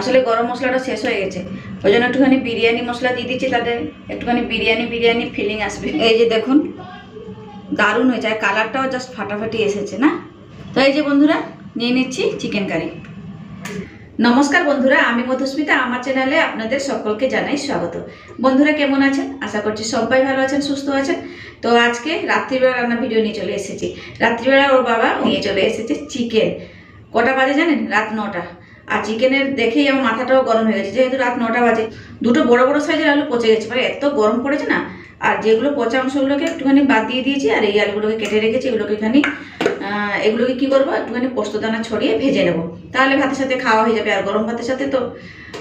আসলে গরম মশলাটা শেষ হয়ে গেছে, ওই জন্য একটুখানি বিরিয়ানি মশলা দিয়ে দিচ্ছি, তাতে একটুখানি বিরিয়ানি ফিলিং আসবে। এই যে দেখুন দারুণ হয়েছে, আর কালারটাও জাস্ট ফাটাফাটি এসেছে না। তো এই যে বন্ধুরা নিয়ে নিচ্ছি চিকেন কারি। নমস্কার বন্ধুরা, আমি মধুস্মিতা, আমার চ্যানেলে আপনাদের সকলকে জানাই স্বাগত। বন্ধুরা কেমন আছেন? আশা করছি সবাই ভালো আছেন, সুস্থ আছেন। তো আজকে রাত্রিবেলা রান্না ভিডিও নিয়ে চলে এসেছি। রাত্রিবেলা ওর বাবা নিয়ে চলে এসেছে চিকেন। কটা বাজে জানেন? রাত 9টা। আর চিকেনের দেখেই আমার মাথাটাও গরম হয়ে গেছে, যেহেতু রাত 9টা বাজে। দুটো বড় বড় সাইজের আলু পচে গেছে, মানে এত গরম পড়েছে না। আর যেগুলো পচা অংশগুলোকে একটুখানি বাদ দিয়ে দিয়েছি, আর এই আলুগুলোকে কেটে রেখেছি। এগুলোকে কি করবো, একটুখানি পোস্ত দানা ছড়িয়ে ভেজে নেবো, তাহলে ভাতের সাথে খাওয়া হয়ে যাবে। আর গরম ভাতের সাথে তো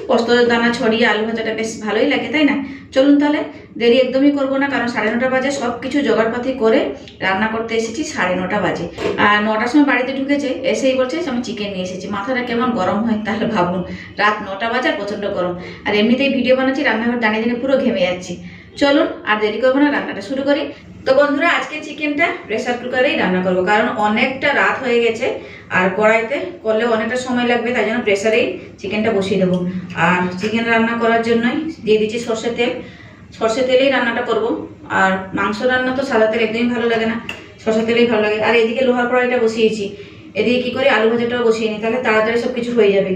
পোস্ত দানা ছড়িয়ে আলু ভাজাটা বেশ ভালোই লাগে, তাই না? চলুন তাহলে, দেরি একদমই করবো না, কারণ 9:30 বাজে। সব কিছু জোগাড়পাতি করে রান্না করতে এসেছি 9:30 বাজে। আর 9টার সময় বাড়িতে ঢুকেছে, এসেই বলছে আমি চিকেন নিয়ে এসেছি। মাথাটা কেমন গরম হয় তাহলে ভাবুন, রাত 9টা বাজে, প্রচণ্ড গরম। আর এমনিতেই ভিডিও বানাচ্ছি, রান্নাঘর দাঁড়িয়ে দাঁড়িয়ে পুরো ঘেমে যাচ্ছি। চলুন আর দেরি করবো না, রান্নাটা শুরু করি। তো বন্ধুরা, আজকে চিকেনটা প্রেসার কুকারেই রান্না করবো, কারণ অনেকটা রাত হয়ে গেছে আর কড়াইতে করলেও অনেকটা সময় লাগবে, তাই জন্য প্রেসারেই চিকেনটা বসিয়ে দেবো। আর চিকেন রান্না করার জন্যই দিয়ে দিচ্ছি সর্ষের তেল। সর্ষের তেলেই রান্নাটা করব। আর মাংস রান্না তো সাদা তেল একদমই ভালো লাগে না, সর্ষের তেলেই ভালো লাগে। আর এদিকে লোহার কড়াইটা বসিয়েছি, এদিকে কি করে আলু ভাজাটাও বসিয়ে নিই, তাহলে তাড়াতাড়ি সব কিছু হয়ে যাবে।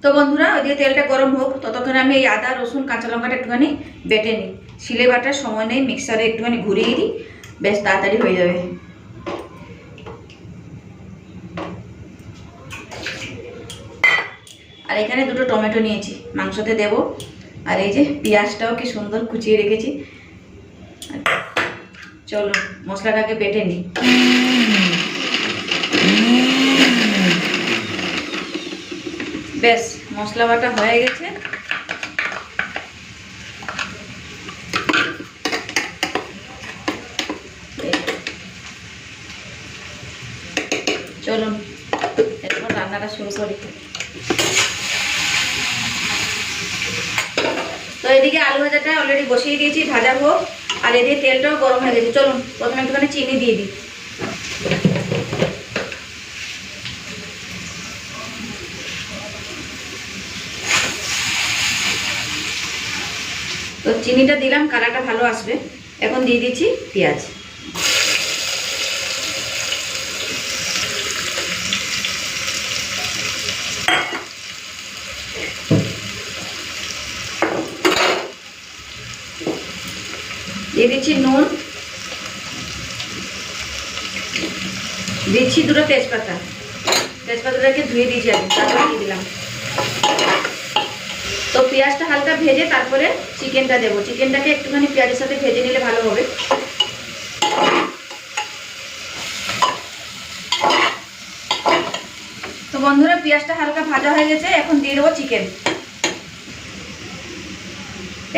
তো বন্ধুরা, ওইদিকে তেলটা গরম হোক, ততক্ষণে আমি এই আদা রসুন কাঁচা লঙ্কাটা একটুখানি বেটে নিই। শিলে বাটার সময় নেই, মিক্সারে একটুখানি ঘুরিয়ে দিই, বেশ তাড়াতাড়ি হয়ে যাবে। আর এখানে দুটো টমেটো নিয়েছি, মাংসতে দেব। আর এই যে পেঁয়াজটাও কি সুন্দর কুচিয়ে রেখেছি। চলো মশলাটাকে বেটে নিই। বেশ মশলা বাটা হয়ে গেছে। চলুন এরপর রান্নাটা শুরু করি। তো এদিকে আলু ভাজাটা অলরেডি বসিয়ে দিয়েছি, ভাজা হোক। আর এদিকে তেলটাও গরম হয়ে গেছে। চলুন প্রথমে একটুখানি চিনি দিয়ে দিই। তো চিনিটা দিলাম, কালারটা ভালো আসবে। এখন দিয়ে দিচ্ছি পেঁয়াজ। দিয়ে দিচ্ছি নুন, দিচ্ছি দুটো তেজপাতা। তেজপাতাটাকে ধুয়ে দিয়েছি আমি, তারপরে দিয়ে দিলাম। তো পেঁয়াজটা হালকা ভেজে তারপরে চিকেনটা দেবো। চিকেনটাকে একটুখানি পেঁয়াজের সাথে ভেজে নিলে ভালো হবে। তো বন্ধুরা, পেঁয়াজটা হালকা ভাজা হয়ে গেছে, এখন দিয়ে দেবো চিকেন।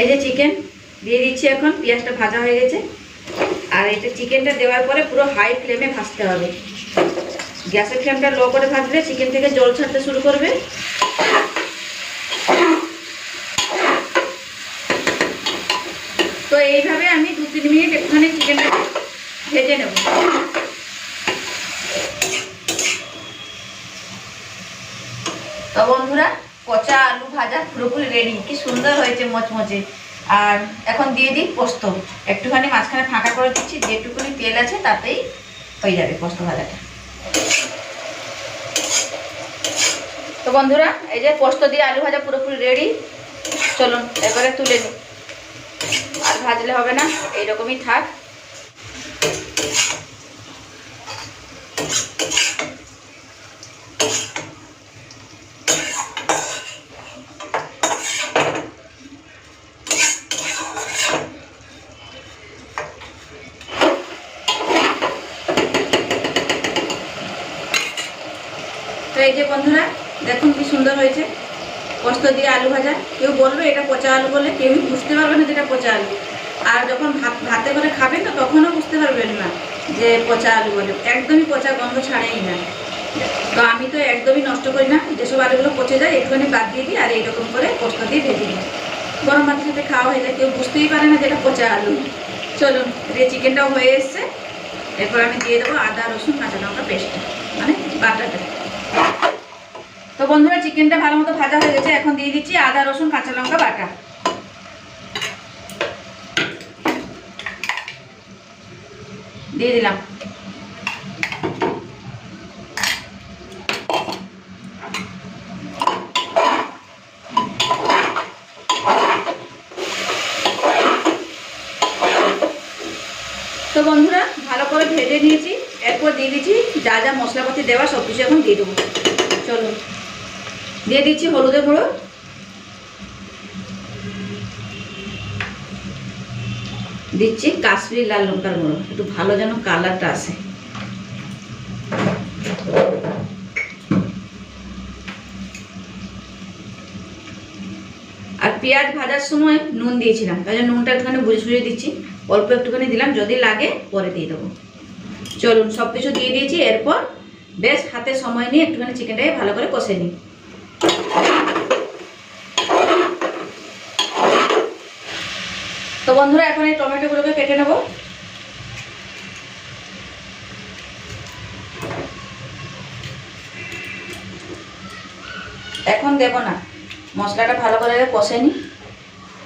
এই যে চিকেন দিয়ে দিচ্ছি এখন, পেঁয়াজটা ভাজা হয়ে গেছে। আর এটা চিকেনটা দেওয়ার পরে পুরো হাই ফ্লেমে ভাজতে হবে। গ্যাসের ফ্লেমটা লো করে ভাজলে চিকেন থেকে জল ছাড়তে শুরু করবে। তো এইভাবে আমি 2-3 মিনিট একটুখানি চিকেনটা ভেজে নেব। তো বন্ধুরা, পচা আলু ভাজা পুরোপুরি রেডি, কি সুন্দর হয়েছে মচমচে। আর এখন দিয়ে দিই পোস্ত। একটুখানি মাঝখানে ফাঁকা করে দিচ্ছি, যেটুকুনি তেল আছে তাতেই হয়ে যাবে পোস্ত ভাজাটা। তো বন্ধুরা, এই যে পোস্ত দিয়ে আলু ভাজা পুরোপুরি রেডি। চলুন এবারে তুলে নিই, আর ভাজলে হবে না, এইরকমই থাক। তো এই যে বন্ধুরা, দেখুন কি সুন্দর হয়েছে পোস্ত দিয়ে আলু ভাজা। কেউ বলবে এটা পচা আলু বলে, কেউই বুঝতে পারবে না যেটা পচা আলু। আর যখন ভাতে করে খাবেন তো তখনও বুঝতে পারবেন না যে পচা আলু বলে, একদমই পচা গন্ধ ছাড়েই না। তো আমি তো একদমই নষ্ট করি না, যেসব আলুগুলো পচে যায় একটুখানি বাদ দিয়ে দিই, আর এইরকম করে পোস্ত দিয়ে ভেজে দিই। গরম ভাতের সাথে খাওয়া হয়ে যায়, কেউ বুঝতেই পারে না যেটা পচা আলু। চলুন, এই চিকেনটাও হয়ে এসছে, এরপর আমি দিয়ে দেবো আদা রসুন কাঁচা লঙ্কা পেস্ট, মানে বাটাটা। তো বন্ধুরা চিকেনটা ভালো মতো ভাজা হয়ে গেছে, এখন দিয়ে দিচ্ছি আদা রসুন কাঁচা লঙ্কা বাটা। দিয়ে দিলাম। তো বন্ধুরা ভালো করে ভেজে নিয়েছি, এরপর দিয়ে দিচ্ছি যা যা মশলাপাতি দেওয়া সব কিছু এখন দিয়ে দেবো। চলুন, দিয়ে দিচ্ছি হলুদের গুঁড়ো, দিচ্ছি কাশ্মীরি লাল লঙ্কার গুঁড়ো, একটু ভালো যেন কালারটা আসে। আর পেঁয়াজ ভাজার সময় নুন দিয়েছিলাম, তাই জন্য নুনটা একটুখানি বুঝে দিচ্ছি, অল্প একটুখানি দিলাম, যদি লাগে পরে দিয়ে দেবো। চলুন, সব কিছু দিয়ে দিয়েছি, এরপর বেশ হাতে সময় নিয়ে একটুখানি চিকেনটাকে ভালো করে কষে নিই। তো বন্ধুরা এখন এই টমেটোগুলোকে কেটে নেব। এখন দেব না, মশলাটা ভালো করে কষে নিই,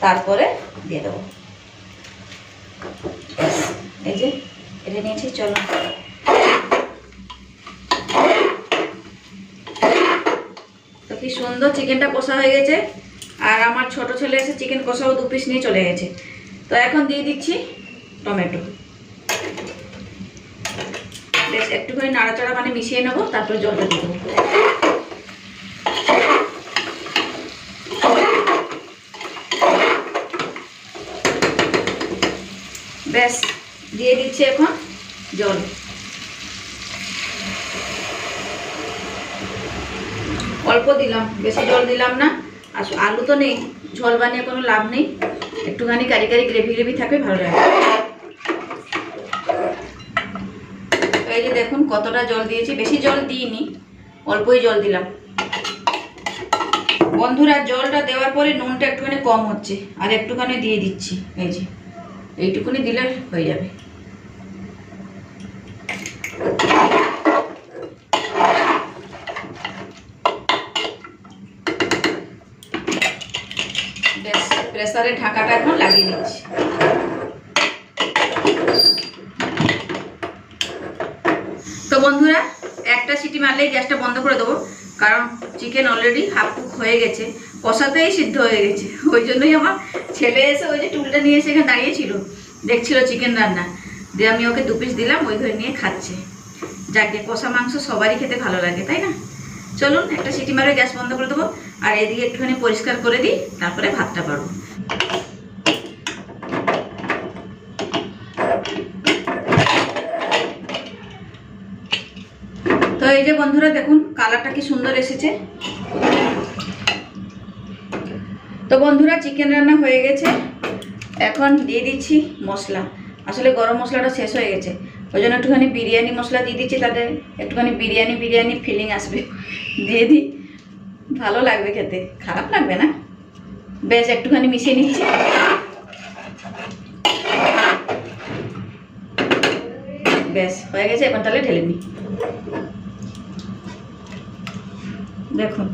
তারপরে দিয়ে দেবো। এই যে কেটে নিয়েছি, চলো। তো কি সুন্দর চিকেনটা কষা হয়ে গেছে, আর আমার ছোট ছেলে এসে চিকেন কষাও 2 পিস নিয়ে চলে গেছে। তো এখন দিয়ে দিচ্ছি টমেটো, বেশ একটুখানি নাড়াচাড়া মানে মিশিয়ে নেবো, তারপরে জলটা দিয়ে দেবো। ব্যাস দিয়ে দিচ্ছি এখন জল। অল্প দিলাম, বেশি জল দিলাম না, আর আলু তো নেই, ঝোল বানিয়ে কোনো লাভ নেই, একটুখানি কারি কারি গ্রেভি গ্রেভি থাকবে, ভালো লাগে। এই যে দেখুন কতটা জল দিয়েছি, বেশি জল দিইনি, অল্পই জল দিলাম। বন্ধুরা জলটা দেওয়ার পরে নুনটা একটুখানি কম হচ্ছে, আর একটুখানি দিয়ে দিচ্ছি, এই যে এইটুকুনি দিলে হয়ে যাবে। বেশ প্রেসারের ঢাকাটা এখন লাগিয়ে নিচ্ছি। তো বন্ধুরা একটা সিটি মারলেই গ্যাসটা বন্ধ করে দেবো, কারণ চিকেন অলরেডি হাফ কুক হয়ে গেছে, কষাতেই সিদ্ধ হয়ে গেছে। ওই জন্যই আমার ছেলে এসে ওই যে টুলটা নিয়ে এসে এখানে দাঁড়িয়েছিল, দেখছিল চিকেন রান্না, দিয়ে আমি ওকে 2 পিস দিলাম, ওই ধরে নিয়ে খাচ্ছে। যাকে কষা মাংস সবারই খেতে ভালো লাগে, তাই না? চলুন একটা সিটি মারে গ্যাস বন্ধ করে দেবো, আর এদিকে একটুখানি পরিষ্কার করে দিই, তারপরে ভাতটা পারবো। তো এই যে বন্ধুরা দেখুন কালারটা কি সুন্দর এসেছে। তো বন্ধুরা চিকেন রান্না হয়ে গেছে, এখন দিয়ে দিচ্ছি মশলা। আসলে গরম মশলাটা শেষ হয়ে গেছে, ওই জন্য একটুখানি বিরিয়ানি মশলা দিয়ে দিচ্ছি, তাতে একটুখানি বিরিয়ানি ফিলিং আসবে। দিয়ে দিই, ভালো লাগবে খেতে, খারাপ লাগবে না। বেশ একটুখানি মিশিয়ে নিচ্ছি। বেশ হয়ে গেছে, এখন তাহলে ঢেলে নিই। দেখুন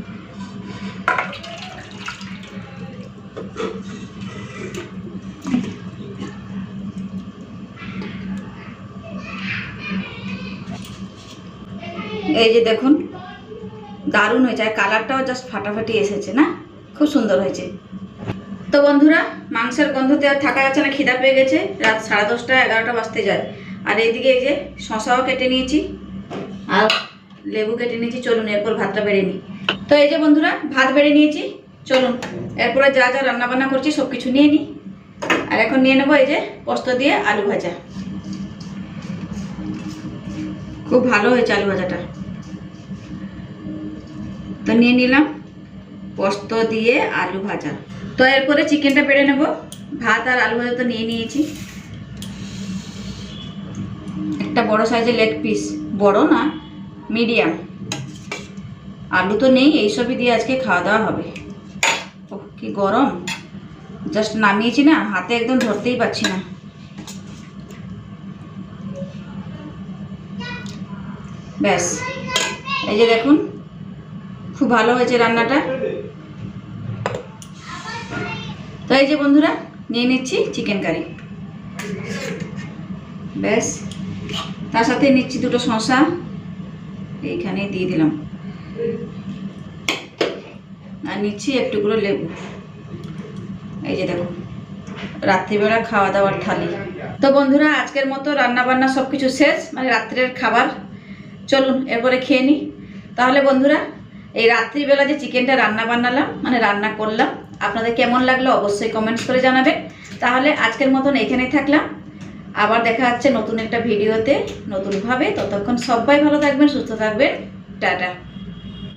এই যে দেখুন দারুণ হয়েছে, আর কালারটাও জাস্ট ফাটাফাটি এসেছে না, খুব সুন্দর হয়েছে। তো বন্ধুরা মাংসের গন্ধতে আর থাকা যাচ্ছে না, খিদা পেয়ে গেছে, রাত 10:30 11টা বাজতে যায়। আর এইদিকে এই যে শশাও কেটে নিয়েছি, আর লেবু কেটে নিয়েছি। চলুন এরপর ভাতটা বেড়ে নিই। তো এই যে বন্ধুরা ভাত বেড়ে নিয়েছি, চলুন এরপরে যা যা রান্নাবান্না করছি সব কিছু নিয়ে নিই। আর এখন নিয়ে নেবো এই যে পোস্ত দিয়ে আলু ভাজা, খুব ভালো হয়েছে আলু ভাজাটা। তো নিয়ে নিলাম পোস্ত দিয়ে আলু ভাজা। তো এরপরে চিকেনটা বেড়ে নেব। ভাত আর আলু ভাজা তো নিয়ে নিয়েছি, একটা বড় সাইজের লেগ পিস, বড় না মিডিয়াম। আলু তো নেই, এইসবই দিয়ে আজকে খাওয়া দাওয়া হবে। ও কি গরম, জাস্ট নামিয়েছি না, হাতে একদম ধরতেই পারছি না। ব্যাস, এই যে দেখুন খুব ভালো হয়েছে রান্নাটা। তো এই যে বন্ধুরা নিয়ে নিচ্ছি চিকেন কারি, ব্যাস তার সাথে নিচ্ছি দুটো শসা, এইখানে দিয়ে দিলাম, আর নিচ্ছি একটু করে লেবু। এই যে দেখুন রাত্রিবেলা খাওয়া দাওয়ার থালি। তো বন্ধুরা আজকের মতো রান্না বান্না সব কিছু শেষ, মানে রাত্রের খাবার। চলুন এরপরে খেয়ে নিই। তাহলে বন্ধুরা এই রাত্রিবেলা যে চিকেনটা রান্না বানালাম, মানে রান্না করলাম, আপনাদের কেমন লাগলো অবশ্যই কমেন্টস করে জানাবেন। তাহলে আজকের মতন এখানেই থাকলাম, আবার দেখা হচ্ছে নতুন একটা ভিডিওতে নতুনভাবে। ততক্ষণ সবাই ভালো থাকবেন, সুস্থ থাকবেন, টাটা।